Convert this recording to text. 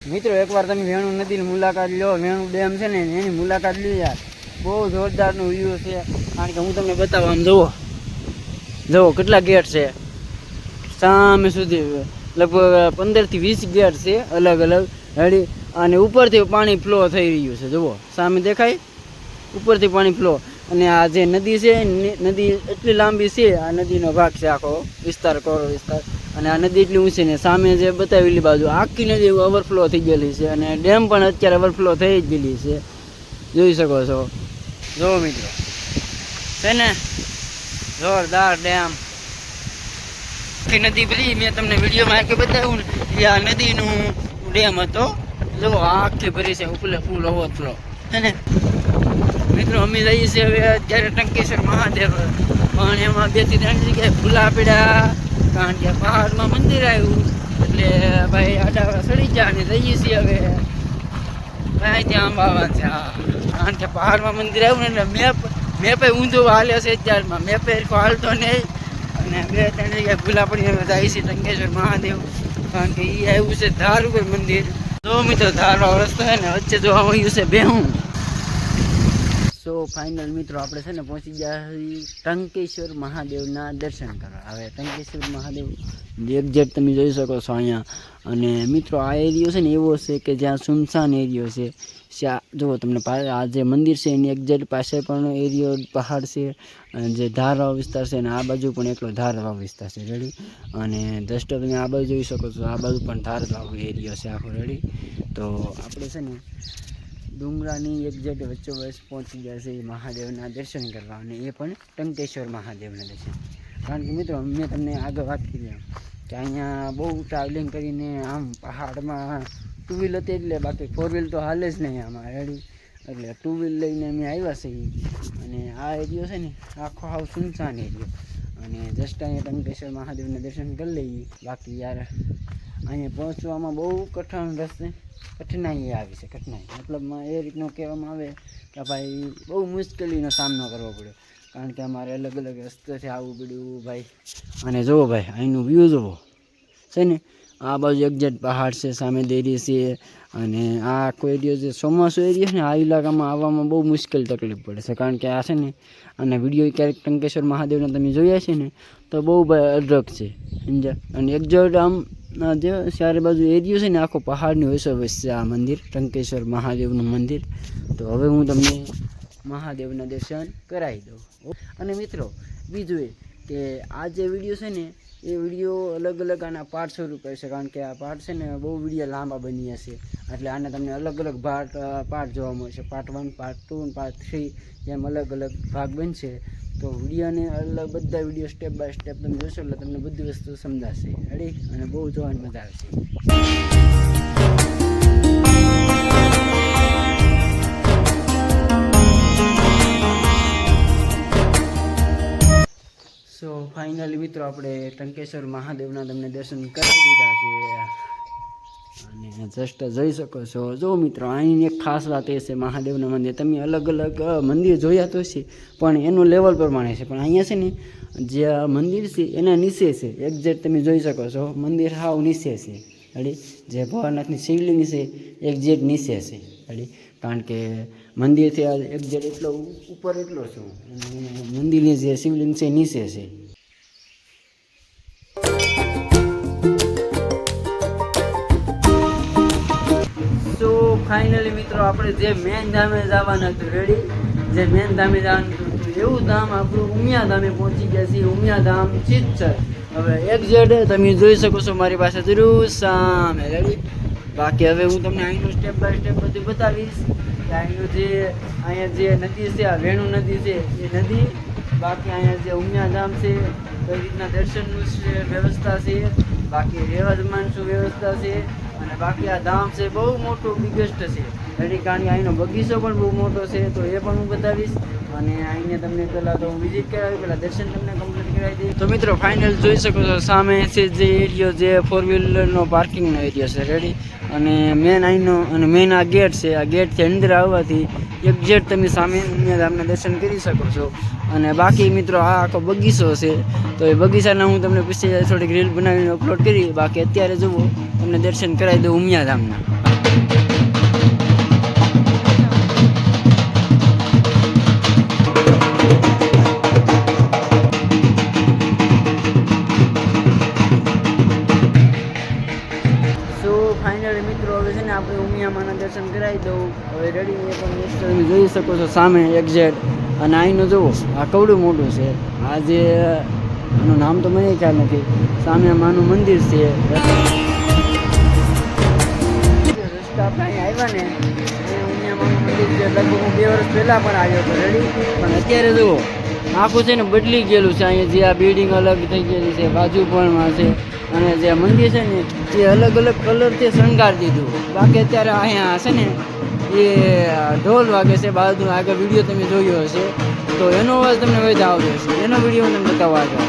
મિત્રો એકવાર તમે વેણુ નદીની મુલાકાત લો, વેણુ ડેમ છે ને એની મુલાકાત લી યાર, બહુ જોરદારનું વ્યૂ છે. કારણ કે હું તમને બતાવવા આમ જુઓ કેટલા ગેટ છે સામે સુધી, લગભગ 15 થી 20 ગેટ છે અલગ અલગ રેડી. અને ઉપરથી પાણી ફ્લો થઈ રહ્યું છે, જુઓ સામે દેખાય ઉપરથી પાણી ફ્લો. અને આ જે નદી છે નદી એટલી લાંબી છે, આ નદીનો ભાગ છે આખો વિસ્તાર કોરો વિસ્તાર. અને આ નદી એટલી ઊંચી ને સામે જે બતાવેલી બાજુ આખી નદી ઓવરફ્લો થઈ ગયેલી છે. અને ડેમ પણ અત્યારે ઓવરફ્લો થઈ જ ગયેલી છે, જોઈ શકો છો. જો મિત્રો છે ને જોરદાર ડેમ. આખી નદી પેલી મેં તમને વિડીયોમાં આખી બતાવ્યું ને એ આ નદીનું ડેમ હતો. જો આખી ભરી છે ઉપલે ફૂલ ઓવરફ્લો છે ને. મિત્રો અમે જઈએ છીએ હવે અત્યારે ટંકેશ્વર મહાદેવ, પણ એમાં 2 થી 3 જગ્યાએ ભૂલા પડ્યા. કારણ કે પહાડમાં મંદિર આવ્યું એટલે ભાઈ આડા સડી ગયા અને જઈએ છીએ હવે ભાઈ ત્યાં આંબાવા છે. હા, કારણ કે પહાડમાં મંદિર આવ્યું ને એટલે મેપે ઊંધું હાલે છે અત્યારમાં, મેપે હાલતો નહીં. અને 2-3 જગ્યાએ ભૂલા પડી હવે જાય છે ટંકેશ્વર મહાદેવ, કારણ કે એ આવ્યું છે ધાર ઉપર મંદિર. જો મિત્રો ધારનો રસ્તો છે ને વચ્ચે જોવા મળ્યું છે બેહું. સો ફાઇનલ મિત્રો આપણે છે ને પહોંચી ગયા ટંકેશ્વર મહાદેવના દર્શન કરવા. હવે ટંકેશ્વર મહાદેવ એક્ઝેક્ટ તમે જોઈ શકો છો અહીંયા. અને મિત્રો આ એરિયો છે ને એવો છે કે જ્યાં સુનસાન એરિયો છે. જુઓ તમને આ જે મંદિર છે એની એક્ઝેક્ટ પાસે પણ એરિયો પહાડ છે, અને જે ધારવાળો વિસ્તાર છે ને આ બાજુ પણ એટલો ધારવાળો વિસ્તાર છે રેડી. અને જસ્ટ તમે આ બાજુ જોઈ શકો છો, આ બાજુ પણ ધારવાળો એરિયો છે આખો રેડી. તો આપણે છે ને ડુંગરાની એક્ઝેક્ટ વચ્ચોવચ પહોંચી ગયા છે મહાદેવના દર્શન કરવા, અને એ પણ ટંકેશ્વર મહાદેવના દર્શન. કારણ કે મિત્રો મેં તમને આગળ વાત કરી કે અહીંયા બહુ ટ્રાવેલિંગ કરીને આમ પહાડમાં 2 વ્હીલ હતી એટલે, બાકી 4 વ્હીલ તો હાલે જ નહીં આમાં રેડી. એટલે 2 વ્હીલ લઈને અમે આવ્યા છીએ. અને આ એરિયો છે ને આખો હાવ સુનસાન એરિયો. અને જસ્ટ અહીંયા ટંકેશ્વર મહાદેવના દર્શન કરી લઈએ. બાકી યાર અહીંયા પહોંચવામાં બહુ કઠિનાઈ આવી છે. કઠિનાઈ મતલબમાં એ રીતનું કહેવામાં આવે કે ભાઈ બહુ મુશ્કેલીનો સામનો કરવો પડ્યો, કારણ કે અમારે અલગ અલગ રસ્તેથી આવવું પડ્યું ભાઈ. અને જુઓ ભાઈ અહીંનું વ્યૂ જુઓ છે ને, આ બાજુ એક્ઝેક્ટ પહાડ છે, સામે દેરી છે. અને આ આખો એરિયો જે ચોમાસું એરિયો ને આ ઇલાકામાં આવવામાં બહુ મુશ્કેલ તકલીફ પડે છે. કારણ કે આ છે ને અને વિડીયો ક્યારેક ટંકેશ્વર મહાદેવના તમે જોયા છે ને તો બહુ અઢળક છે સમજ્યા. અને એક્ઝેક્ટ આમ જે ચારે બાજુ એરિયો છે ને આખો પહાડની વચ્ચોવચ છે આ મંદિર, ટંકેશ્વર મહાદેવનું મંદિર. તો હવે હું તમને મહાદેવના દર્શન કરાવી દઉં. અને મિત્રો બીજું એ કે આ જે વિડીયો છે ને એ વિડીયો અલગ અલગ આના પાર્ટ સ્વરૂપ છે. કારણ કે આ પાર્ટ છે ને બહુ વિડીયો લાંબા બની હશે, એટલે આને તમને અલગ અલગ પાર્ટ જોવા મળશે. પાર્ટ 1, પાર્ટ 2 અને પાર્ટ 3 જેમ અલગ અલગ ભાગ બનશે. તો વિડીયોને બધા વિડીયો સ્ટેપ બાય સ્ટેપ તમે જોશો એટલે તમને બધી વસ્તુ સમજાશે રેડી. અને બહુ જોવાની મજા આવશે. સો ફાઇનલી મિત્રો આપણે ટંકેશ્વર મહાદેવના તમને દર્શન કરી દીધા છે. અને જસ્ટ જોઈ શકો છો. જો મિત્રો અહીંની એક ખાસ વાત એ છે મહાદેવના મંદિર, તમે અલગ અલગ મંદિર જોયા તો છે પણ એનું લેવલ પ્રમાણે છે. પણ અહીંયા છે ને જે મંદિર છે એના નીચે છે, એક્ઝેક્ટ તમે જોઈ શકો છો મંદિર હાવ નીચે છે રેડી. જે ભોળાનાથની શિવલિંગ છે એક્ઝેક્ટ નીચે છે રેડી. કારણ કે મંદિરથી એક્ઝેક્ટ એટલો ઉપર એટલો છું, અને મંદિરની જે શિવલિંગ છે નીચે છે. તો ફાઇનલી મિત્રો આપણે જે મેન ધામે જવાના હતું રેડી, જે મેન ધામે જવાનું હતું એવું ધામ આપણું ઉમિયા ધામે પહોંચી ગયા છીએ. ઉમિયા ધામ સિદ્ધસર. હવે એક્ઝેક્ટ તમે જોઈ શકો છો મારી પાસે જરૂર સામે રેડી. બાકી હવે હું તમને અહીંનું સ્ટેપ બાય સ્ટેપ બધું બતાવીશ કે અહીંનું જે અહીંયા જે નદી છે આ વેણુ નદી છે એ નદી. બાકી અહીંયા જે ઉમિયા ધામ છે કઈ રીતના દર્શનનું વ્યવસ્થા છે, બાકી રહેવા જમવાની શું વ્યવસ્થા છે. અને બાકી આ ધામ છે બહુ મોટું બિગેસ્ટ છે રેડી. કારણ કે અહીંનો બગીચો પણ બહુ મોટો છે, તો એ પણ હું બતાવીશ. અને અહીંને તમને પહેલાં તો હું વિઝિટ કરાવી, પહેલાં દર્શન તમને કમ્પ્લીટ કરાવી દઈશ. તો મિત્રો ફાઇનલ જોઈ શકો છો સામે છે જે એરિયો જે 4 વ્હીલરનો પાર્કિંગનો એરિયો છે રેડી. અને મેન અહીંનો અને મેન આ ગેટ છે, આ ગેટથી અંદર આવવાથી એક્ઝેક્ટ તમે સામે ધામના દર્શન કરી શકો છો. અને બાકી મિત્રો આ આખો બગીચો છે, તો એ બગીચાના હું તમને પછી થોડીક રીલ બનાવીને અપલોડ કરી. બાકી અત્યારે જુઓ તમને દર્શન કરાવી દઉં ઉમિયા ધામના. મિત્રો હવે છે ને આપણે ઉમિયામાના દર્શન કરાવી દઉં. હવે રેડી એ પણ મિસ્ટર તમે જોઈ શકો છો સામે એક્ઝેક્ટ. અને અહીંનું જુઓ આ કવડું મોટું છે. આ જે આનું નામ તો મને ખ્યાલ નથી. સામે માનું મંદિર છે. રસ્તા આપણે અહીં આવ્યા ને ઉમિયામાનું મંદિર છે. લગભગ હું 2 વર્ષ પહેલાં પણ આવ્યો હતો રેડી. પણ અત્યારે જુઓ આખું છે ને બદલી ગયેલું છે. અહીંયા જે આ બિલ્ડિંગ અલગ થઈ ગયેલી છે, બાજુ પણ છે. અને જે મંદિર છે ને એ અલગ અલગ કલરથી શણગાર દીધું. બાકી અત્યારે અહીંયા છે ને એ ઢોલ વાગે છે બાજુ. આગળ વિડીયો તમે જોયો હશે તો એનો અવાજ તમને વધારે આવતો હશે. એનો વિડીયો હું તમને બતાવવા આવ્યો.